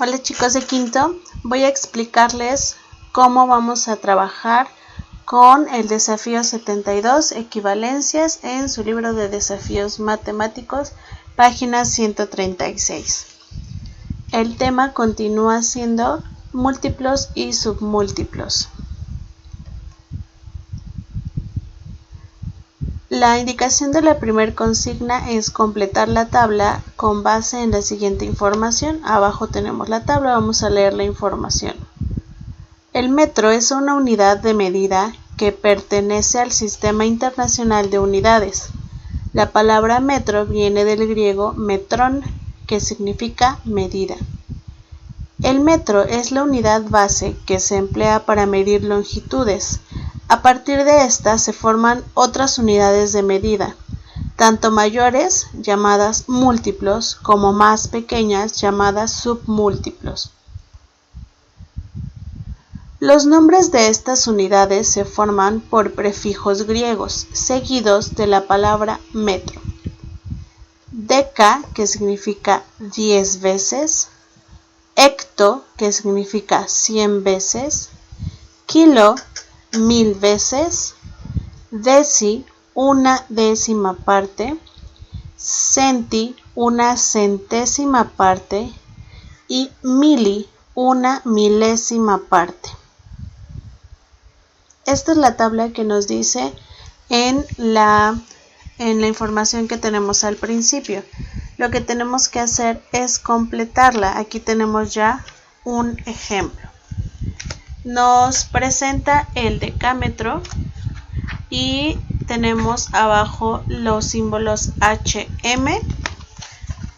Hola chicos de quinto, voy a explicarles cómo vamos a trabajar con el desafío 72, equivalencias, en su libro de desafíos matemáticos, página 136. El tema continúa siendo múltiplos y submúltiplos. La indicación de la primera consigna es completar la tabla con base en la siguiente información. Abajo tenemos la tabla, vamos a leer la información. El metro es una unidad de medida que pertenece al Sistema Internacional de Unidades. La palabra metro viene del griego metrón, que significa medida. El metro es la unidad base que se emplea para medir longitudes. A partir de esta se forman otras unidades de medida, tanto mayores, llamadas múltiplos, como más pequeñas, llamadas submúltiplos. Los nombres de estas unidades se forman por prefijos griegos, seguidos de la palabra metro. Deca, que significa 10 veces, hecto, que significa 100 veces, kilo, 1000 veces, deci, una décima parte, centi, una centésima parte, y mili, una milésima parte. Esta es la tabla que nos dice en la información que tenemos al principio. Lo que tenemos que hacer es completarla. Aquí tenemos ya un ejemplo. Nos presenta el decámetro y tenemos abajo los símbolos HM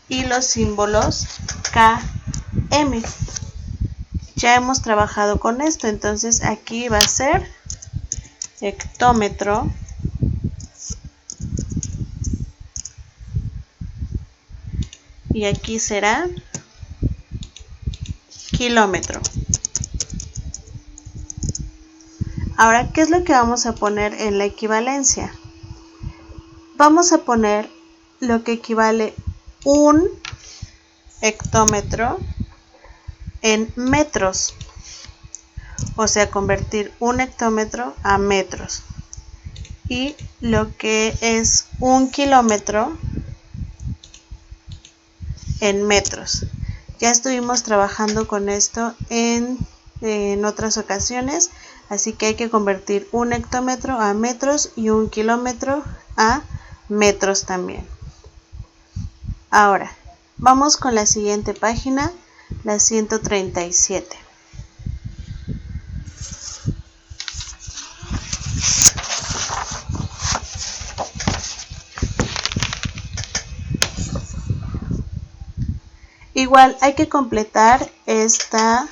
y los símbolos KM. Ya hemos trabajado con esto, entonces aquí va a ser hectómetro, y aquí será kilómetro. Ahora, ¿qué es lo que vamos a poner en la equivalencia? Vamos a poner lo que equivale un hectómetro en metros, o sea, convertir un hectómetro a metros, y lo que es un kilómetro en metros. Ya estuvimos trabajando con esto en otras ocasiones, así que hay que convertir un hectómetro a metros y un kilómetro a metros también. Ahora, vamos con la siguiente página, la 137. Igual hay que completar esta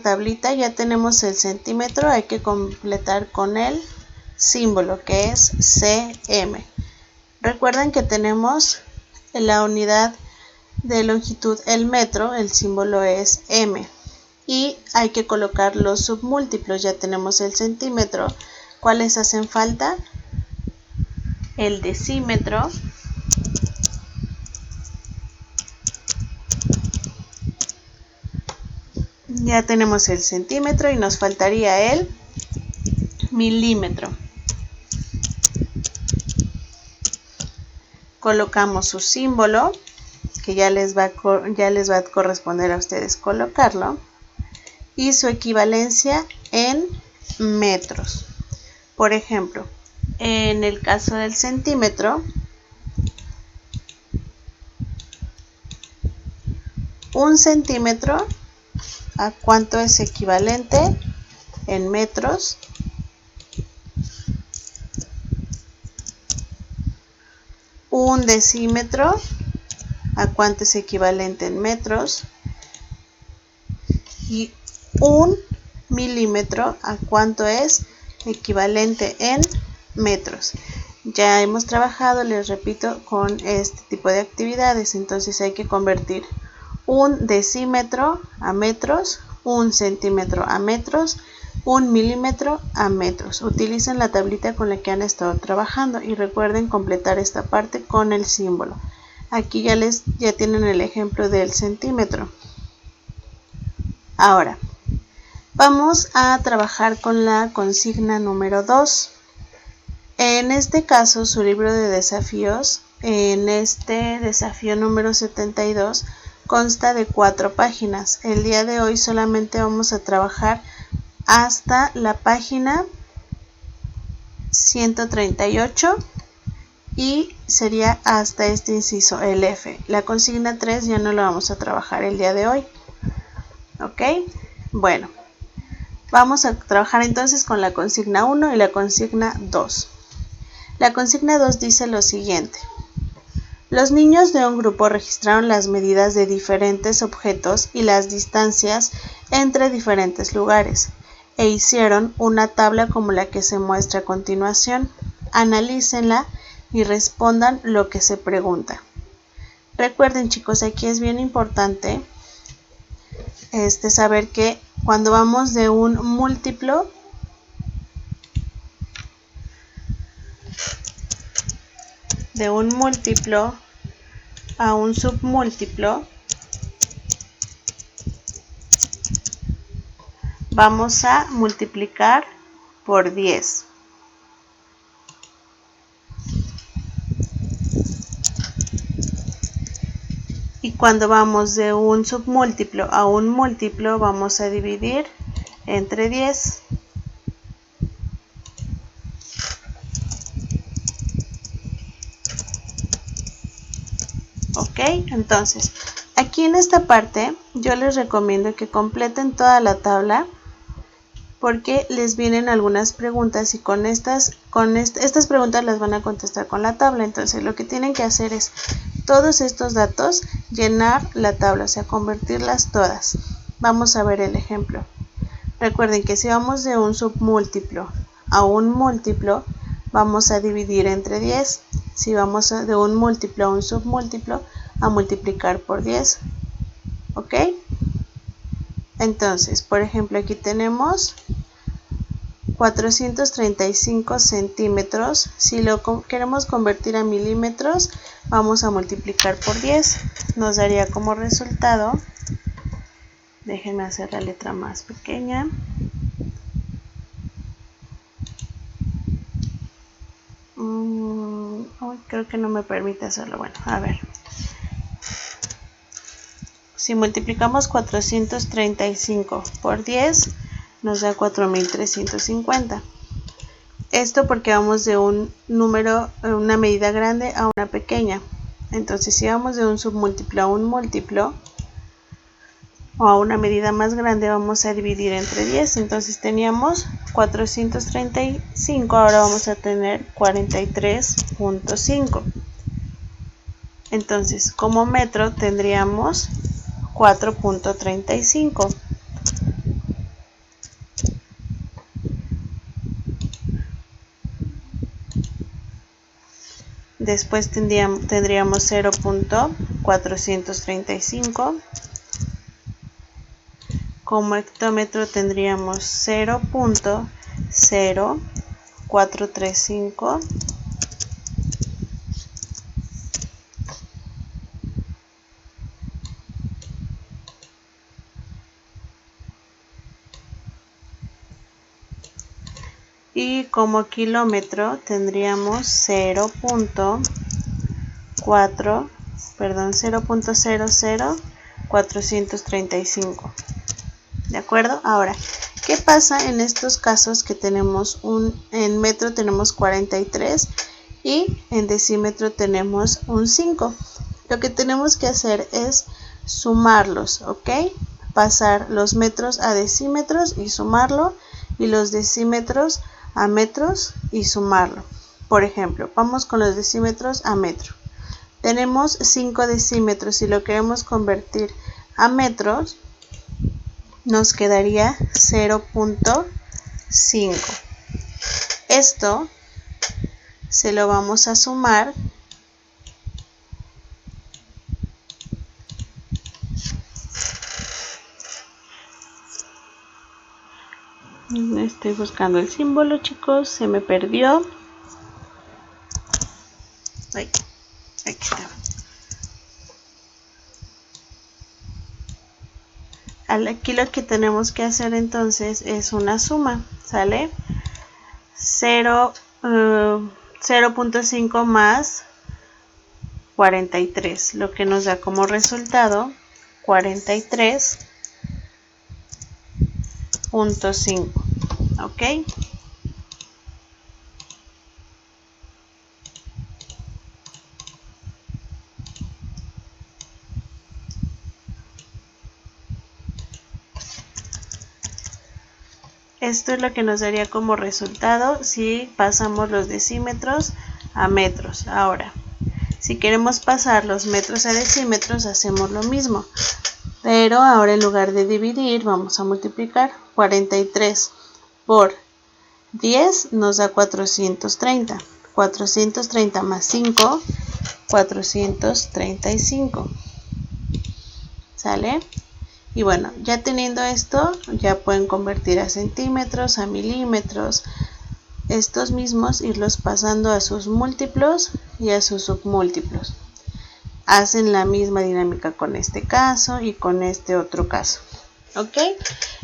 tablita. Ya tenemos el centímetro, hay que completar con el símbolo que es cm. Recuerden que tenemos la unidad de longitud, el metro, el símbolo es m, y hay que colocar los submúltiplos. Ya tenemos el centímetro. ¿Cuáles hacen falta? El decímetro, ya tenemos el centímetro y nos faltaría el milímetro. Colocamos su símbolo, que ya les va a corresponder a ustedes colocarlo, y su equivalencia en metros. Por ejemplo, en el caso del centímetro, un centímetro, ¿a cuánto es equivalente en metros? Un decímetro, ¿a cuánto es equivalente en metros? Y un milímetro, ¿a cuánto es equivalente en metros? Ya hemos trabajado, les repito, con este tipo de actividades, entonces hay que convertir un decímetro a metros, un centímetro a metros, un milímetro a metros. Utilicen la tablita con la que han estado trabajando y recuerden completar esta parte con el símbolo. Aquí ya tienen el ejemplo del centímetro. Ahora, vamos a trabajar con la consigna número 2. En este caso, su libro de desafíos, en este desafío número 72, consta de 4 páginas. El día de hoy solamente vamos a trabajar hasta la página 138 y sería hasta este inciso, el F. La consigna 3 ya no la vamos a trabajar el día de hoy. ¿Ok? Bueno, vamos a trabajar entonces con la consigna 1 y la consigna 2. La consigna 2 dice lo siguiente. Los niños de un grupo registraron las medidas de diferentes objetos y las distancias entre diferentes lugares e hicieron una tabla como la que se muestra a continuación. Analícenla y respondan lo que se pregunta. Recuerden, chicos, aquí es bien importante saber que cuando vamos de un múltiplo a un submúltiplo, vamos a multiplicar por 10. Y cuando vamos de un submúltiplo a un múltiplo, vamos a dividir entre 10. ¿Ok? Entonces, aquí en esta parte, yo les recomiendo que completen toda la tabla porque les vienen algunas preguntas y estas preguntas las van a contestar con la tabla. Entonces, lo que tienen que hacer es todos estos datos, llenar la tabla, o sea, convertirlas todas. Vamos a ver el ejemplo. Recuerden que si vamos de un submúltiplo a un múltiplo, vamos a dividir entre 10. Si vamos de un múltiplo a un submúltiplo, a multiplicar por 10. ¿Ok? Entonces, por ejemplo, aquí tenemos 435 centímetros. Si lo queremos convertir a milímetros, vamos a multiplicar por 10. Nos daría como resultado, déjenme hacer la letra más pequeña, creo que no me permite hacerlo. Bueno, a ver. Si multiplicamos 435 por 10, nos da 4350. Esto porque vamos de un número, una medida grande a una pequeña. Entonces, si vamos de un submúltiplo a un múltiplo, o a una medida más grande, vamos a dividir entre 10. Entonces teníamos 435, ahora vamos a tener 43.5. Entonces, como metro tendríamos 4.35. Después tendríamos 0.435. Como hectómetro tendríamos 0.0435. Y como kilómetro tendríamos 0.00435. ¿De acuerdo? Ahora, ¿qué pasa en estos casos que tenemos en metro tenemos 43 y en decímetro tenemos un 5? Lo que tenemos que hacer es sumarlos, ¿ok? Pasar los metros a decímetros y sumarlo, y los decímetros a metros y sumarlo. Por ejemplo, vamos con los decímetros a metro. Tenemos 5 decímetros. Si lo queremos convertir a metros, nos quedaría 0.5. Esto se lo vamos a sumar estoy buscando el símbolo, chicos, se me perdió. Ay, aquí está. Aquí lo que tenemos que hacer entonces es una suma, ¿sale? 0.5 más 43, lo que nos da como resultado 43.5, ¿ok? Esto es lo que nos daría como resultado si pasamos los decímetros a metros. Ahora, si queremos pasar los metros a decímetros, hacemos lo mismo. Pero ahora en lugar de dividir, vamos a multiplicar. 43 por 10 nos da 430. 430 más 5, 435. ¿Sale? Y bueno, ya teniendo esto, ya pueden convertir a centímetros, a milímetros, estos mismos irlos pasando a sus múltiplos y a sus submúltiplos. Hacen la misma dinámica con este caso y con este otro caso, ¿ok?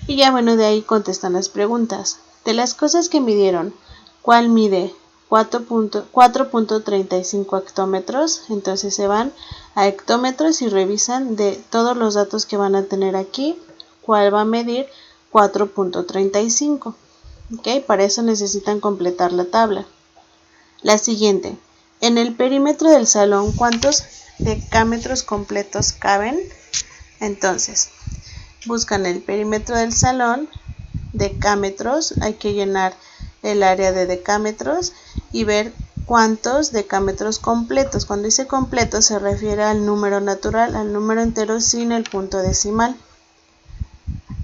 Y ya bueno, de ahí contestan las preguntas. De las cosas que midieron, ¿cuál mide 4.35 hectómetros? Entonces se van a hectómetros y revisan de todos los datos que van a tener aquí, cuál va a medir 4.35. ¿Ok? Para eso necesitan completar la tabla. La siguiente. En el perímetro del salón, ¿cuántos decámetros completos caben? Entonces, buscan el perímetro del salón, decámetros, hay que llenar el área de decámetros y ver cuántos decámetros completos. Cuando dice completo se refiere al número natural, al número entero sin el punto decimal.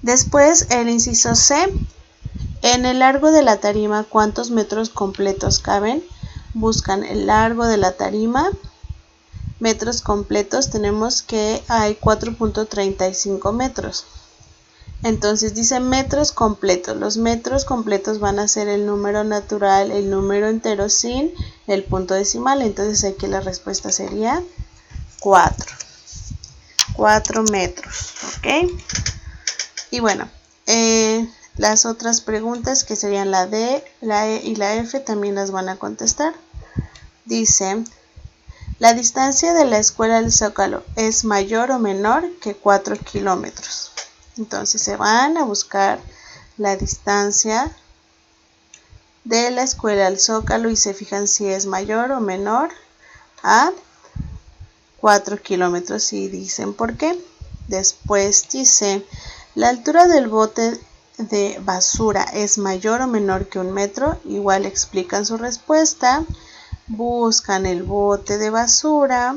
Después, el inciso C. En el largo de la tarima, ¿cuántos metros completos caben? Buscan el largo de la tarima, metros completos, tenemos que hay 4.35 metros. Entonces dice metros completos. Los metros completos van a ser el número natural, el número entero sin el punto decimal. Entonces aquí la respuesta sería 4. 4 metros, ¿ok? Y bueno, las otras preguntas que serían la D, la E y la F también las van a contestar. Dice, ¿la distancia de la escuela al Zócalo es mayor o menor que 4 kilómetros? Entonces se van a buscar la distancia de la escuela al Zócalo y se fijan si es mayor o menor a 4 kilómetros y dicen por qué. Después dice, ¿la altura del bote de basura es mayor o menor que 1 metro? Igual explican su respuesta. Buscan el bote de basura,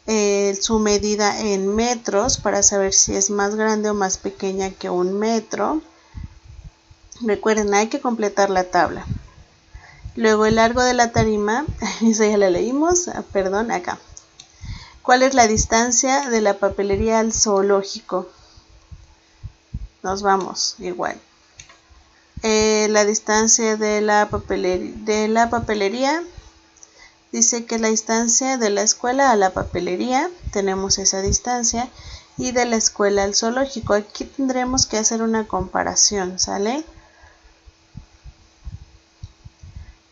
su medida en metros para saber si es más grande o más pequeña que 1 metro. Recuerden, hay que completar la tabla. Luego el largo de la tarima, eso ya la leímos, perdón, acá. ¿Cuál es la distancia de la papelería al zoológico? Nos vamos igual. La distancia de la papelería dice que la distancia de la escuela a la papelería, tenemos esa distancia, y de la escuela al zoológico. Aquí tendremos que hacer una comparación, ¿sale?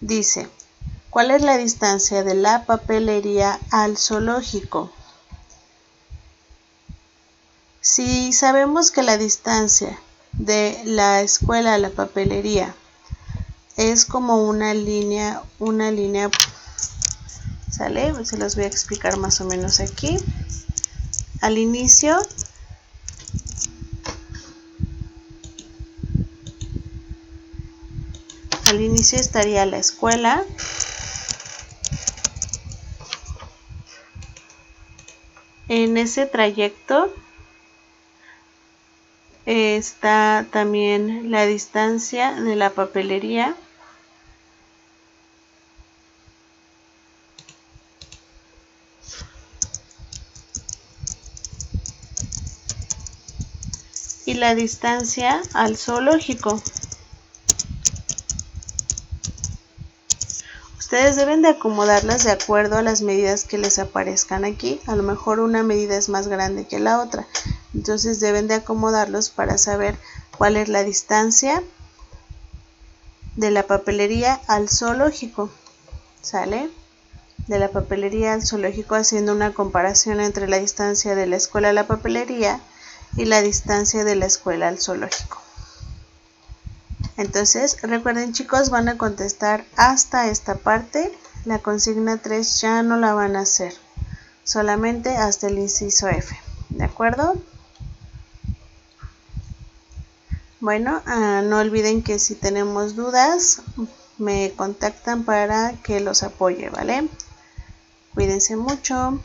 Dice, ¿cuál es la distancia de la papelería al zoológico? Si sabemos que la distancia de la escuela a la papelería es como una línea, ¿sale? Se los voy a explicar más o menos aquí. Al inicio estaría la escuela. En ese trayecto está también la distancia de la papelería. Y la distancia al zoológico. Ustedes deben de acomodarlas de acuerdo a las medidas que les aparezcan aquí. A lo mejor una medida es más grande que la otra, Entonces deben de acomodarlos para saber cuál es la distancia de la papelería al zoológico. ¿Sale? De la papelería al zoológico, haciendo una comparación entre la distancia de la escuela a la papelería y la distancia de la escuela al zoológico. Entonces, recuerden chicos, van a contestar hasta esta parte. La consigna 3 ya no la van a hacer, solamente hasta el inciso F. ¿De acuerdo? Bueno, no olviden que si tenemos dudas, me contactan para que los apoye, ¿vale? Cuídense mucho.